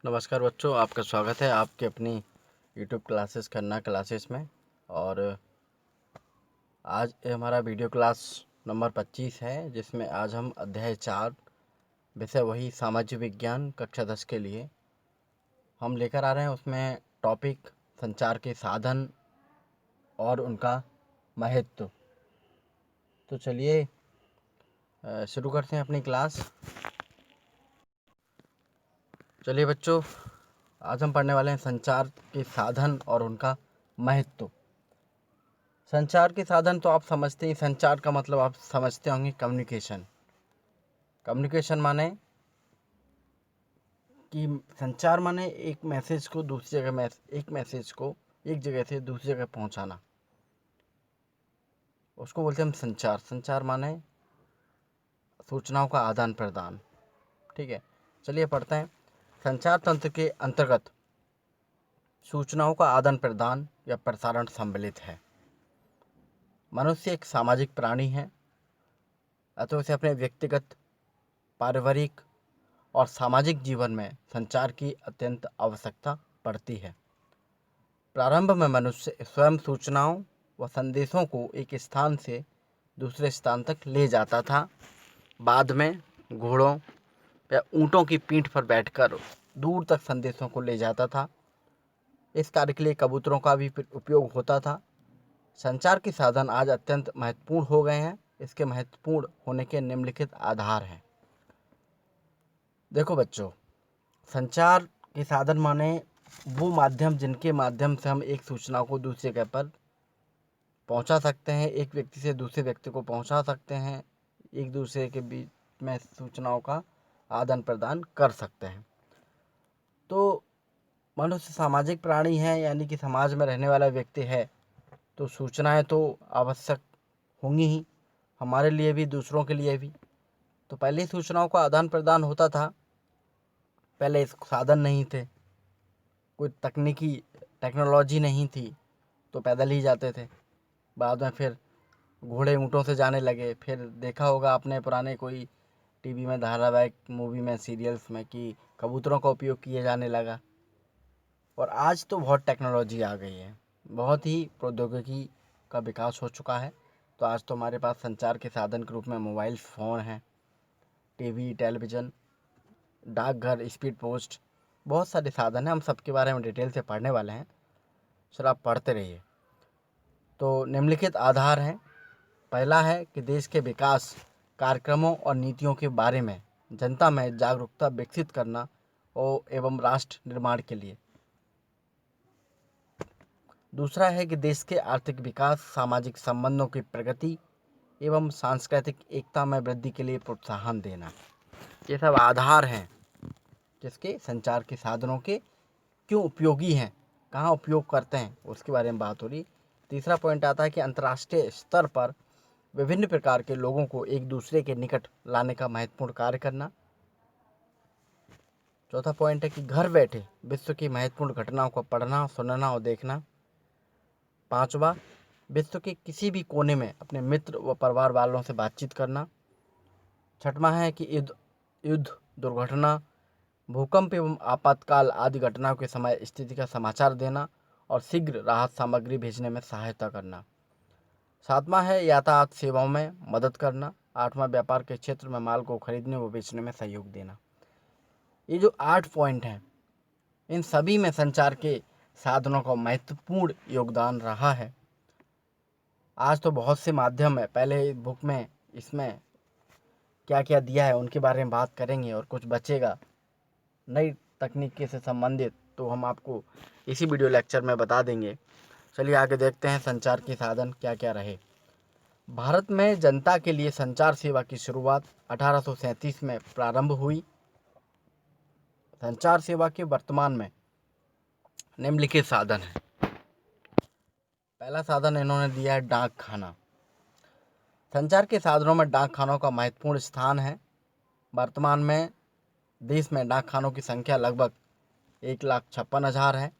नमस्कार बच्चों, आपका स्वागत है आपके अपनी यूट्यूब क्लासेस खन्ना क्लासेस में। और आज ये हमारा वीडियो क्लास नंबर 25 है, जिसमें आज हम अध्याय 4 विषय वही सामाजिक विज्ञान कक्षा 10 के लिए हम लेकर आ रहे हैं। उसमें टॉपिक संचार के साधन और उनका महत्व। तो चलिए शुरू करते हैं अपनी क्लास। चलिए बच्चों, आज हम पढ़ने वाले हैं संचार के साधन और उनका महत्व। संचार के साधन तो आप समझते ही, संचार का मतलब आप समझते होंगे कम्युनिकेशन। कम्युनिकेशन माने कि संचार माने एक मैसेज को दूसरी जगह एक मैसेज को एक जगह से दूसरी जगह पहुंचाना, उसको बोलते हैं हम संचार। संचार माने सूचनाओं का आदान प्रदान। ठीक है, चलिए पढ़ते हैं। संचार तंत्र के अंतर्गत सूचनाओं का आदान प्रदान या प्रसारण सम्मिलित है। मनुष्य एक सामाजिक प्राणी है, अतः उसे अपने व्यक्तिगत, पारिवारिक और सामाजिक जीवन में संचार की अत्यंत आवश्यकता पड़ती है। प्रारंभ में मनुष्य स्वयं सूचनाओं व संदेशों को एक स्थान से दूसरे स्थान तक ले जाता था। बाद में घोड़ों या ऊँटों की पीठ पर बैठकर दूर तक संदेशों को ले जाता था। इस कार्य के लिए कबूतरों का भी उपयोग होता था। संचार के साधन आज अत्यंत महत्वपूर्ण हो गए हैं। इसके महत्वपूर्ण होने के निम्नलिखित आधार हैं। देखो बच्चों, संचार के साधन माने वो माध्यम जिनके माध्यम से हम एक सूचना को दूसरी जगह पर पहुंचा सकते हैं, एक व्यक्ति से दूसरे व्यक्ति को पहुंचा सकते हैं, एक दूसरे के बीच में सूचनाओं का आदान प्रदान कर सकते हैं। तो मनुष्य सामाजिक प्राणी है, यानी कि समाज में रहने वाला व्यक्ति है, तो सूचनाएं तो आवश्यक होंगी ही, हमारे लिए भी दूसरों के लिए भी। तो पहले सूचनाओं का आदान प्रदान होता था। पहले साधन नहीं थे, कोई तकनीकी टेक्नोलॉजी नहीं थी, तो पैदल ही जाते थे। बाद में फिर घोड़े ऊँटों से जाने लगे। फिर देखा होगा आपने पुराने कोई टीवी में धारावाहिक, मूवी में, सीरियल्स में कि कबूतरों का उपयोग किया जाने लगा। और आज तो बहुत टेक्नोलॉजी आ गई है, बहुत ही प्रौद्योगिकी का विकास हो चुका है। तो आज तो हमारे पास संचार के साधन के रूप में मोबाइल फ़ोन हैं, टीवी, टेलीविज़न, डाकघर, स्पीड पोस्ट, बहुत सारे साधन हैं। हम सबके बारे में डिटेल से पढ़ने वाले हैं, सर आप पढ़ते रहिए। तो निम्नलिखित आधार हैं। पहला है कि देश के विकास कार्यक्रमों और नीतियों के बारे में जनता में जागरूकता विकसित करना और एवं राष्ट्र निर्माण के लिए। दूसरा है कि देश के आर्थिक विकास, सामाजिक संबंधों की प्रगति एवं सांस्कृतिक एकता में वृद्धि के लिए प्रोत्साहन देना। ये सब आधार हैं जिसके संचार के साधनों के क्यों उपयोगी हैं, कहाँ उपयोग करते हैं, उसके बारे में बात हो रही। तीसरा पॉइंट आता है कि अंतर्राष्ट्रीय स्तर पर विभिन्न प्रकार के लोगों को एक दूसरे के निकट लाने का महत्वपूर्ण कार्य करना। चौथा पॉइंट है कि घर बैठे विश्व की महत्वपूर्ण घटनाओं को पढ़ना, सुनना और देखना। पांचवा, विश्व के किसी भी कोने में अपने मित्र व परिवार वालों से बातचीत करना। छठवां है कि युद्ध, दुर्घटना, भूकंप एवं आपातकाल आदि घटनाओं के समय स्थिति का समाचार देना और शीघ्र राहत सामग्री भेजने में सहायता करना। सातवां है यातायात सेवाओं में मदद करना। आठवां, व्यापार के क्षेत्र में माल को खरीदने व बेचने में सहयोग देना। ये जो 8 पॉइंट हैं, इन सभी में संचार के साधनों का महत्वपूर्ण योगदान रहा है। आज तो बहुत से माध्यम है, पहले बुक में इसमें क्या क्या दिया है उनके बारे में बात करेंगे, और कुछ बचेगा नई तकनीक से संबंधित, तो हम आपको इसी वीडियो लेक्चर में बता देंगे। चलिए आगे देखते हैं संचार के साधन क्या क्या रहे। भारत में जनता के लिए संचार सेवा की शुरुआत 1837 में प्रारंभ हुई। संचार सेवा के वर्तमान में निम्नलिखित साधन है। पहला साधन इन्होंने दिया है डाक खाना। संचार के साधनों में डाक खानों का महत्वपूर्ण स्थान है। वर्तमान में देश में डाक खानों की संख्या लगभग 1,56,000 है।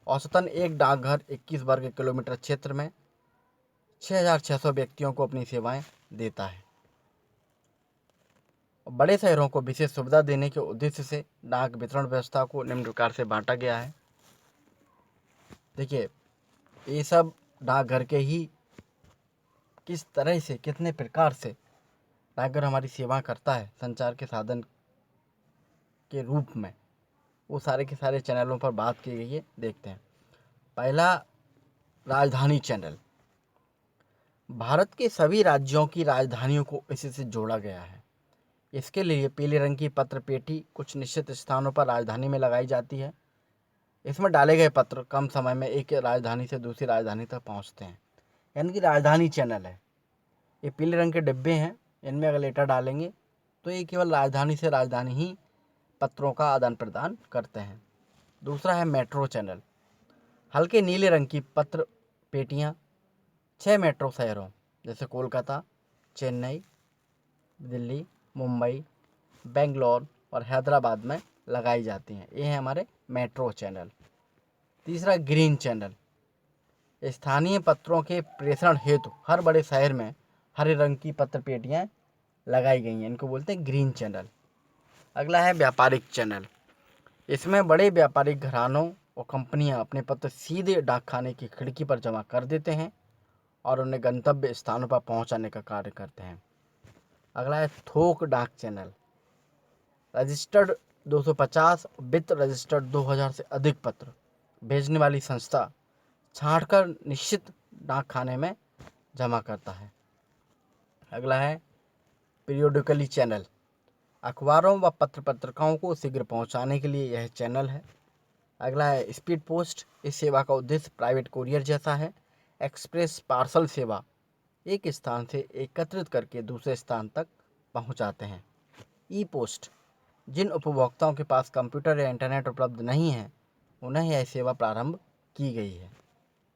औसतन एक डाकघर 21 वर्ग किलोमीटर क्षेत्र में 6,600 व्यक्तियों को अपनी सेवाएं देता है। बड़े शहरों को विशेष सुविधा देने के उद्देश्य से डाक वितरण व्यवस्था को निम्न प्रकार से बांटा गया है। देखिए, ये सब डाकघर के ही किस तरह से, कितने प्रकार से डाकघर हमारी सेवा करता है संचार के साधन के रूप में, वो सारे के सारे चैनलों पर बात की गई है। देखते हैं। पहला, राजधानी चैनल। भारत के सभी राज्यों की राजधानियों को इसी से जोड़ा गया है। इसके लिए पीले रंग की पत्र पेटी कुछ निश्चित स्थानों पर राजधानी में लगाई जाती है। इसमें डाले गए पत्र कम समय में एक राजधानी से दूसरी राजधानी तक पहुंचते हैं, यानी कि राजधानी चैनल है। ये पीले रंग के डिब्बे हैं, इनमें अगर लेटर डालेंगे तो ये केवल राजधानी से राजधानी ही पत्रों का आदान प्रदान करते हैं। दूसरा है मेट्रो चैनल। हल्के नीले रंग की पत्र पेटियाँ 6 मेट्रो शहरों जैसे कोलकाता, चेन्नई, दिल्ली, मुंबई, बेंगलोर और हैदराबाद में लगाई जाती हैं। ये हैं हमारे मेट्रो चैनल। तीसरा, ग्रीन चैनल। स्थानीय पत्रों के प्रेषण हेतु हर बड़े शहर में हरे रंग की पत्र पेटियाँ लगाई गई हैं, इनको बोलते हैं ग्रीन चैनल। अगला है व्यापारिक चैनल। इसमें बड़े व्यापारिक घरानों और कंपनियां अपने पत्र सीधे डाकखाने की खिड़की पर जमा कर देते हैं और उन्हें गंतव्य स्थानों पर पहुंचाने का कार्य करते हैं। अगला है थोक डाक चैनल। रजिस्टर्ड 250, वित्त रजिस्टर्ड 2000 से अधिक पत्र भेजने वाली संस्था छांटकर निश्चित डाकखाने में जमा करता है। अगला है पीरियोडिकली चैनल। अखबारों व पत्र पत्रिकाओं को शीघ्र पहुंचाने के लिए यह चैनल है। अगला है स्पीड पोस्ट। इस सेवा का उद्देश्य प्राइवेट कोरियर जैसा है। एक्सप्रेस पार्सल सेवा एक स्थान से एकत्रित करके दूसरे स्थान तक पहुंचाते हैं। ई पोस्ट। जिन उपभोक्ताओं के पास कंप्यूटर या इंटरनेट उपलब्ध नहीं है उन्हें यह सेवा प्रारंभ की गई है।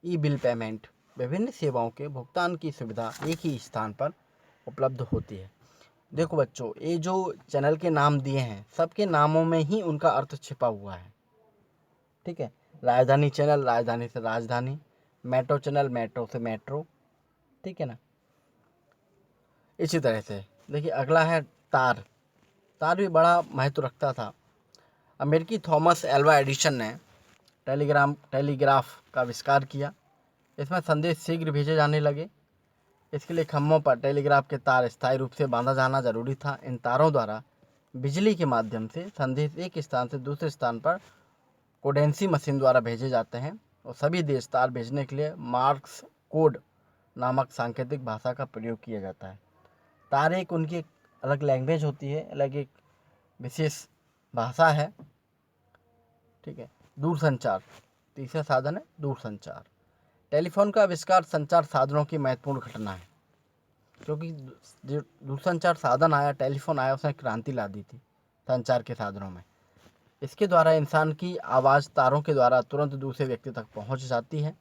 ई बिल पेमेंट। विभिन्न सेवाओं के भुगतान की सुविधा एक ही स्थान पर उपलब्ध होती है। देखो बच्चों, ये जो चैनल के नाम दिए हैं सबके नामों में ही उनका अर्थ छिपा हुआ है। ठीक है। राजधानी चैनल, राजधानी से राजधानी। मेट्रो चैनल, मेट्रो से मेट्रो। ठीक है ना। इसी तरह से देखिए, अगला है तार। तार भी बड़ा महत्व रखता था। अमेरिकी थॉमस एल्वा एडिसन ने टेलीग्राफ का आविष्कार किया। इसमें संदेश शीघ्र भेजे जाने लगे। इसके लिए खम्भों पर टेलीग्राफ के तार स्थायी रूप से बांधा जाना जरूरी था। इन तारों द्वारा बिजली के माध्यम से संदेश एक स्थान से दूसरे स्थान पर कोडेंसी मशीन द्वारा भेजे जाते हैं और सभी देश तार भेजने के लिए मार्क्स कोड नामक सांकेतिक भाषा का प्रयोग किया जाता है। तार एक उनकी अलग लैंग्वेज होती है, अलग एक विशेष भाषा है। ठीक है। दूरसंचार। तीसरा साधन है दूरसंचार। टेलीफोन का आविष्कार संचार साधनों की महत्वपूर्ण घटना है, क्योंकि जो दूरसंचार साधन आया, टेलीफोन आया, उसने क्रांति ला दी थी संचार के साधनों में। इसके द्वारा इंसान की आवाज़ तारों के द्वारा तुरंत दूसरे व्यक्ति तक पहुंच जाती है।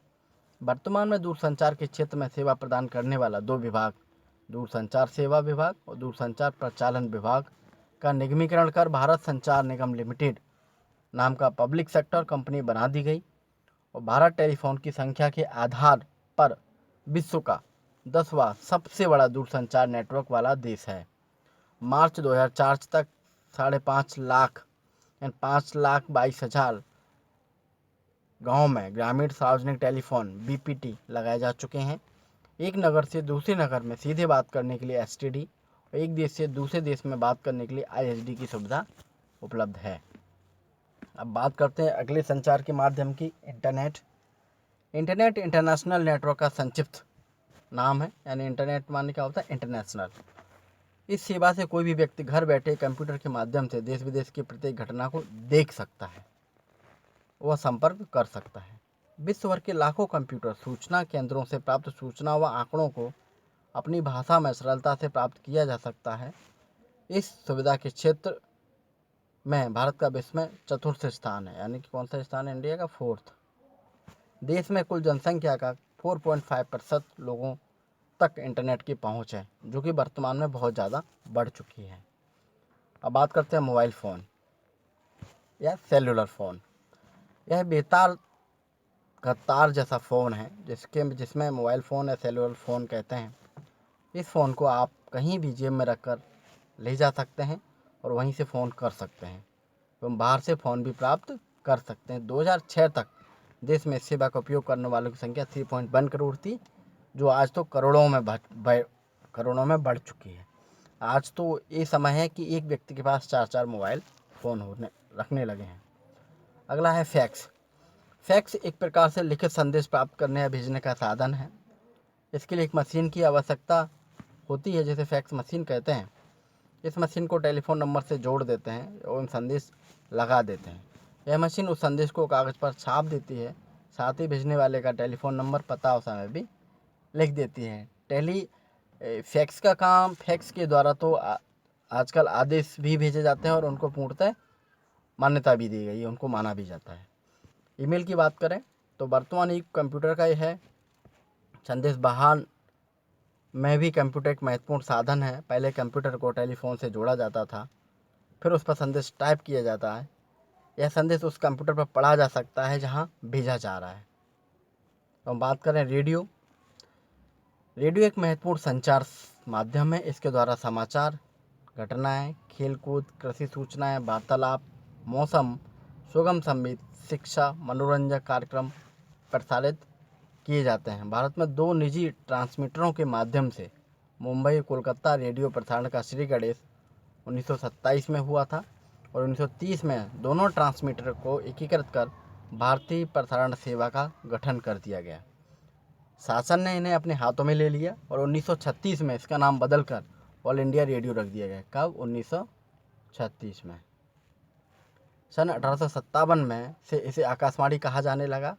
वर्तमान में दूरसंचार के क्षेत्र में सेवा प्रदान करने वाला 2 विभाग, दूरसंचार सेवा विभाग और दूरसंचार प्रचालन विभाग का निगमीकरण कर भारत संचार निगम लिमिटेड नाम का पब्लिक सेक्टर कंपनी बना दी गई और भारत टेलीफोन की संख्या के आधार पर विश्व का 10वां सबसे बड़ा दूरसंचार नेटवर्क वाला देश है। मार्च 2004 तक 5.5 लाख यानी 5,22,000 गाँव में ग्रामीण सार्वजनिक टेलीफोन BPT लगाए जा चुके हैं। एक नगर से दूसरे नगर में सीधे बात करने के लिए STD और एक देश से दूसरे देश में बात करने के लिए ISD की सुविधा उपलब्ध है। अब बात करते हैं अगले संचार के माध्यम की, इंटरनेट। इंटरनेट इंटरनेशनल नेटवर्क का संक्षिप्त नाम है, यानी इंटरनेट माने क्या होता है, इंटरनेशनल। इस सेवा से कोई भी व्यक्ति घर बैठे कंप्यूटर के माध्यम से देश विदेश की प्रत्येक घटना को देख सकता है, वह संपर्क कर सकता है। विश्व भर के लाखों कंप्यूटर सूचना केंद्रों से प्राप्त सूचना व आंकड़ों को अपनी भाषा में सरलता से प्राप्त किया जा सकता है। इस सुविधा के क्षेत्र में भारत का विश्व में 4th स्थान है, यानी कि कौन सा स्थान है, इंडिया का 4th। देश में कुल जनसंख्या का 4.5% लोगों तक इंटरनेट की पहुंच है, जो कि वर्तमान में बहुत ज़्यादा बढ़ चुकी है। अब बात करते हैं मोबाइल फ़ोन या सेलुलर फ़ोन। यह बेतार का तार जैसा फ़ोन है जिसमें मोबाइल फ़ोन या सेलुलर फ़ोन कहते हैं। इस फ़ोन को आप कहीं भी जेब में रखकर ले जा सकते हैं और वहीं से फ़ोन कर सकते हैं एवं बाहर से फ़ोन भी प्राप्त कर सकते हैं। 2006 तक देश में इस सेवा का उपयोग करने वालों की संख्या 3.1 करोड़ थी, जो आज तो करोड़ों में बढ़ चुकी है। आज तो ये समय है कि एक व्यक्ति के पास 4-4 मोबाइल फ़ोन रखने लगे हैं। अगला है फैक्स। फैक्स एक प्रकार से लिखित संदेश प्राप्त करने या भेजने का साधन है। इसके लिए एक मशीन की आवश्यकता होती है, जिसे फैक्स मशीन कहते हैं। इस मशीन को टेलीफोन नंबर से जोड़ देते हैं और संदेश लगा देते हैं। यह मशीन उस संदेश को कागज़ पर छाप देती है, साथ ही भेजने वाले का टेलीफोन नंबर, पता और समय भी लिख देती है। फैक्स का काम, फैक्स के द्वारा तो आजकल आदेश भी भेजे जाते हैं और उनको पूर्णतः मान्यता भी दी गई है, उनको माना भी जाता है। ईमेल की बात करें तो वर्तमान युग कंप्यूटर का ही है। संदेश बहान में भी कंप्यूटर एक महत्वपूर्ण साधन है। पहले कंप्यूटर को टेलीफोन से जोड़ा जाता था, फिर उस पर संदेश टाइप किया जाता है। यह संदेश उस कंप्यूटर पर पढ़ा जा सकता है जहां भेजा जा रहा है। तो हम बात करें रेडियो। रेडियो एक महत्वपूर्ण संचार माध्यम है। इसके द्वारा समाचार, घटनाएं, खेलकूद, कृषि सूचनाएं, वार्तालाप, मौसम, सुगम संगीत, शिक्षा, मनोरंजक कार्यक्रम प्रसारित किए जाते हैं। भारत में 2 निजी ट्रांसमीटरों के माध्यम से मुंबई कोलकाता रेडियो प्रसारण का श्री गणेश 1927 में हुआ था और 1930 में दोनों ट्रांसमीटर को एकीकृत कर भारतीय प्रसारण सेवा का गठन कर दिया गया। शासन ने इन्हें अपने हाथों में ले लिया और 1936 में इसका नाम बदलकर ऑल इंडिया रेडियो रख दिया गया। कब? 1936 में। सन 1857 में से इसे आकाशवाणी कहा जाने लगा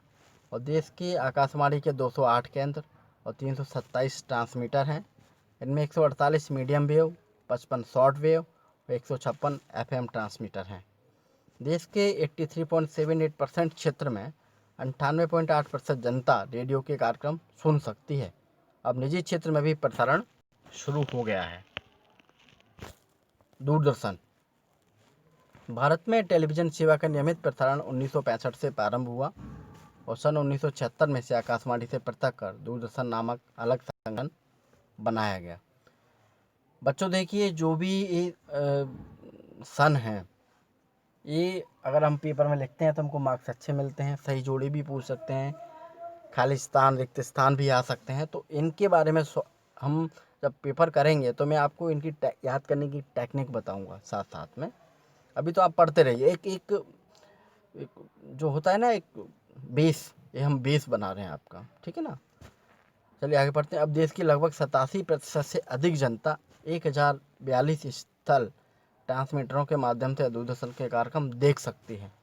और देश के आकाशवाणी के 208 केंद्र और 327 ट्रांसमीटर हैं। इनमें 148 मीडियम वेव, 55 शॉर्ट वेव और 156 एफएम ट्रांसमीटर हैं। देश के 83.78% क्षेत्र में 98.8% जनता रेडियो के कार्यक्रम सुन सकती है। अब निजी क्षेत्र में भी प्रसारण शुरू हो गया है। दूरदर्शन। भारत में टेलीविज़न सेवा का नियमित प्रसारण 1965 से प्रारंभ हुआ और सन 1976 में से आकाशवाणी से पृथक कर दूरदर्शन नामक अलग संगठन बनाया गया। बच्चों देखिए, जो भी ये सन है, ये अगर हम पेपर में लिखते हैं तो हमको मार्क्स अच्छे मिलते हैं। सही जोड़ी भी पूछ सकते हैं, खाली स्थान, रिक्त स्थान भी आ सकते हैं। तो इनके बारे में हम जब पेपर करेंगे तो मैं आपको इनकी याद करने की टेक्निक बताऊंगा साथ साथ में। अभी तो आप पढ़ते रहिए। एक जो होता है ना, एक बेस, ये हम बेस बना रहे हैं आपका, ठीक है ना। चलिए आगे पढ़ते हैं। अब देश की लगभग 87% से अधिक जनता 1042 स्थल ट्रांसमीटरों के माध्यम से दूरदर्शन के कार्यक्रम देख सकती है।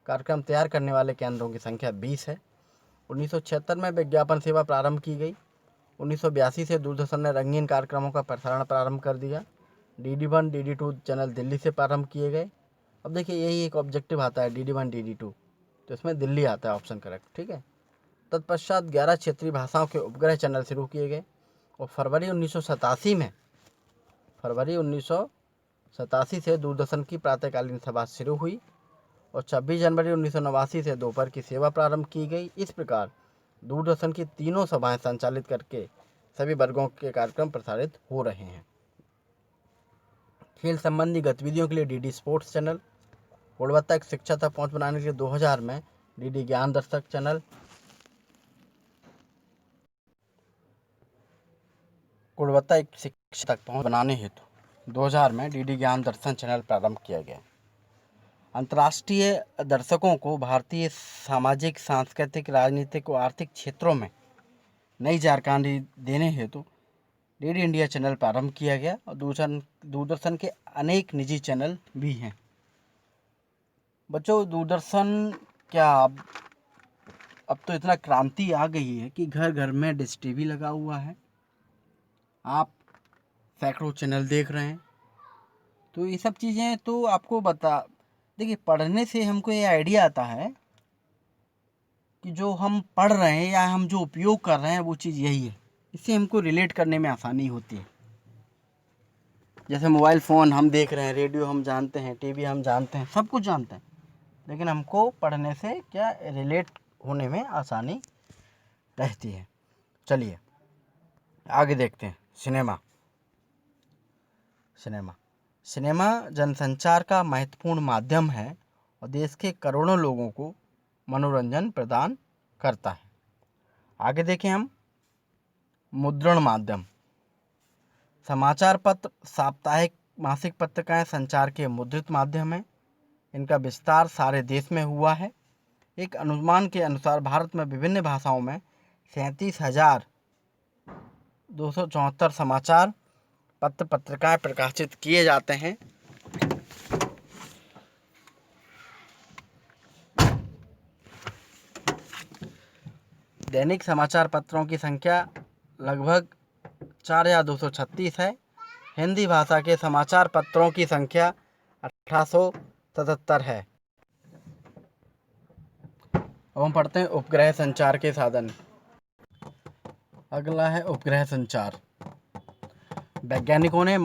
कार्यक्रम तैयार करने वाले केंद्रों की संख्या 20 है। 1976 में विज्ञापन सेवा प्रारंभ की गई। 1982 से दूरदर्शन ने रंगीन कार्यक्रमों का प्रसारण प्रारंभ कर दिया। DD1, DD2 चैनल दिल्ली से प्रारंभ किए गए। अब देखिए, यही एक ऑब्जेक्टिव आता है DD1, DD2, तो इसमें दिल्ली आता है ऑप्शन करेक्ट, ठीक है। तत्पश्चात 11 क्षेत्रीय भाषाओं के उपग्रह चैनल शुरू किए गए और फरवरी 1987 से दूरदर्शन की प्रातःकालीन सभा शुरू हुई और 26 जनवरी 1989 से दोपहर की सेवा प्रारंभ की गई। इस प्रकार दूरदर्शन की तीनों सभाएं संचालित करके सभी वर्गों के कार्यक्रम प्रसारित हो रहे हैं। खेल संबंधी गतिविधियों के लिए DD स्पोर्ट्स चैनल, गुणवत्ता की शिक्षा तक पहुंच बनाने के लिए 2000 में DD ज्ञान दर्शक चैनल, गुणवत्ता की शिक्षा तक पहुंच बनाने हेतु 2000 में DD ज्ञान दर्शन चैनल प्रारंभ किया गया। अंतर्राष्ट्रीय दर्शकों को भारतीय सामाजिक, सांस्कृतिक, राजनीतिक और आर्थिक क्षेत्रों में नई जानकारी देने हेतु DD इंडिया चैनल प्रारंभ किया गया और दूरदर्शन के अनेक निजी चैनल भी हैं। बच्चों, दूरदर्शन क्या अब तो इतना क्रांति आ गई है कि घर घर में डिश टीवी लगा हुआ है। आप सैकड़ों चैनल देख रहे हैं। तो ये सब चीज़ें तो आपको देखिए, पढ़ने से हमको ये आइडिया आता है कि जो हम पढ़ रहे हैं या हम जो उपयोग कर रहे हैं वो चीज़ यही है। इससे हमको रिलेट करने में आसानी होती है। जैसे मोबाइल फ़ोन हम देख रहे हैं, रेडियो हम जानते हैं, टीवी हम जानते हैं, सब कुछ जानते हैं, लेकिन हमको पढ़ने से क्या रिलेट होने में आसानी रहती है। चलिए आगे देखते हैं। सिनेमा। सिनेमा जनसंचार का महत्वपूर्ण माध्यम है और देश के करोड़ों लोगों को मनोरंजन प्रदान करता है। आगे देखें हम मुद्रण माध्यम। समाचार पत्र, साप्ताहिक, मासिक पत्रिकाएं संचार के मुद्रित माध्यम हैं। इनका विस्तार सारे देश में हुआ है। एक अनुमान के अनुसार भारत में विभिन्न भाषाओं में 37,274 समाचार पत्र पत्रिकाएं प्रकाशित किए जाते हैं। दैनिक समाचार पत्रों की संख्या लगभग 4,236 है। हिंदी भाषा के समाचार पत्रों की संख्या 1877 है। अब हम पढ़ते हैं उपग्रह संचार के साधन। अगला है उपग्रह संचार। वैज्ञानिकों ने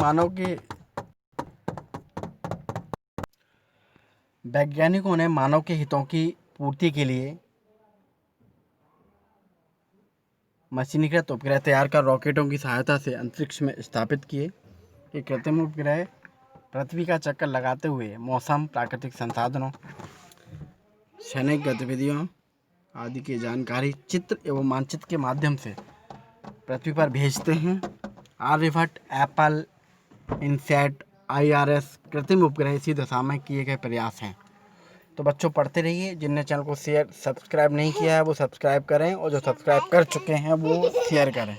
मानव के हितों की पूर्ति के लिए मशीनीकृत उपग्रह तैयार कर रॉकेटों की सहायता से अंतरिक्ष में स्थापित किए। ये कृत्रिम उपग्रह पृथ्वी का चक्कर लगाते हुए मौसम, प्राकृतिक संसाधनों, सैनिक गतिविधियों आदि की जानकारी चित्र एवं मानचित्र के माध्यम से पृथ्वी पर भेजते हैं। आर्यभट्ट, एप्पल, इनसैट, IRS कृत्रिम उपग्रह इसी दिशा में किए गए प्रयास हैं। तो बच्चों पढ़ते रहिए। जिनने चैनल को सब्सक्राइब नहीं किया है वो सब्सक्राइब करें और जो सब्सक्राइब कर चुके हैं वो शेयर करें।